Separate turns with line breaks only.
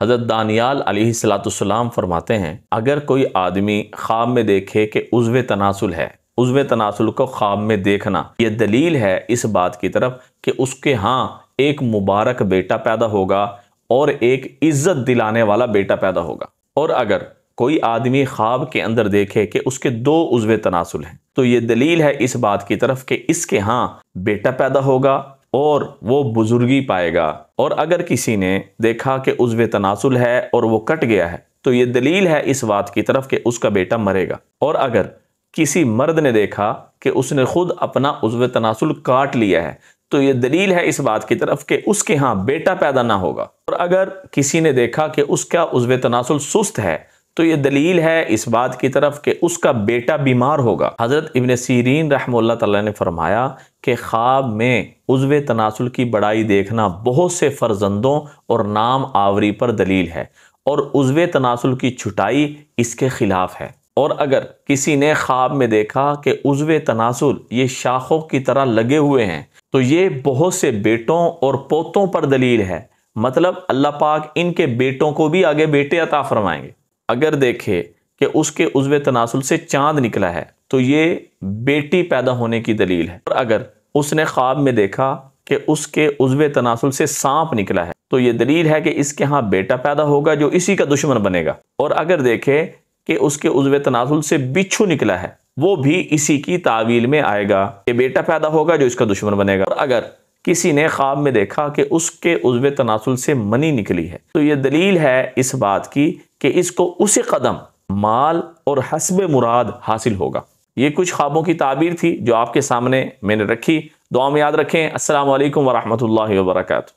حضرت دانیال علیہ السلام فرماتے ہیں اگر کوئی آدمی خواب میں دیکھے کہ عضو تناسل ہے، عضو تناسل کو خواب میں دیکھنا یہ دلیل ہے اس بات کی طرف کہ اس کے ہاں ایک مبارک بیٹا پیدا ہوگا اور ایک عزت دلانے والا بیٹا پیدا ہوگا۔ اور اگر کوئی آدمی خواب کے اندر دیکھے کہ اس کے 2 عضو تناسل ہیں تو یہ دلیل ہے اس بات کی طرف کہ اس کے ہاں بیٹا پیدا ہوگا اور وہ بزرگی پائے گا۔ اور اگر کسی نے دیکھا کہ عضو تناسل ہے اور وہ کٹ گیا ہے تو یہ دلیل ہے اس بات کی طرف کہ اس کا بیٹا مرے گا۔ اور اگر کسی مرد نے دیکھا کہ اس نے خود اپنا عضو تناسل کاٹ لیا ہے تو یہ دلیل ہے اس بات کی طرف کہ اس کے ہاں بیٹا پیدا نہ ہوگا۔ اور اگر کسی نے دیکھا کہ اس کا عضو تناسل سست ہے تو یہ دلیل ہے اس بات کی طرف کہ اس کا بیٹا بیمار ہوگا۔ حضرت ابن سیرین رحمہ اللہ تعالیٰ نے فرمایا کہ خواب میں عضو تناسل کی بڑائی دیکھنا بہت سے فرزندوں اور نام آوری پر دلیل ہے، اور عضو تناسل کی چھٹائی اس کے خلاف ہے۔ اور اگر کسی نے خواب میں دیکھا کہ عضو تناسل یہ شاخوں کی طرح لگے ہوئے ہیں تو یہ بہت سے بیٹوں اور پوتوں پر دلیل ہے، مطلب اللہ پاک ان کے بیٹوں کو بھی آگے بیٹے عطا فرمائیں گے۔ اگر دیکھے کہ اس کے عضو تناسل سے چاند نکلا ہے تو یہ بیٹی پیدا ہونے کی دلیل ہے۔ اور اگر اس نے خواب میں دیکھا کہ اس کے عضو تناسل سے سانپ نکلا ہے تو یہ دلیل ہے کہ اس کے ہاں بیٹا پیدا ہوگا جو اسی کا دشمن بنے گا۔ اور اگر دیکھے کہ اس کے عضو تناسل سے بچھو نکلا ہے وہ بھی اسی کی تعویل میں آئے گا کہ بیٹا پیدا ہوگا جو اس کا دشمن بنے گا۔ اور اگر کسی نے خواب میں دیکھا کہ اس کے عضو تناسل سے منی نکلی ہے تو یہ دلیل ہے اس بات کی کہ اس کو اسی قدم مال اور حسب مراد حاصل ہوگا۔ یہ کچھ خوابوں کی تعبیر تھی جو آپ کے سامنے میں نے رکھی۔ دعا میں یاد رکھیں۔ السلام علیکم ورحمۃ اللہ وبرکاتہ۔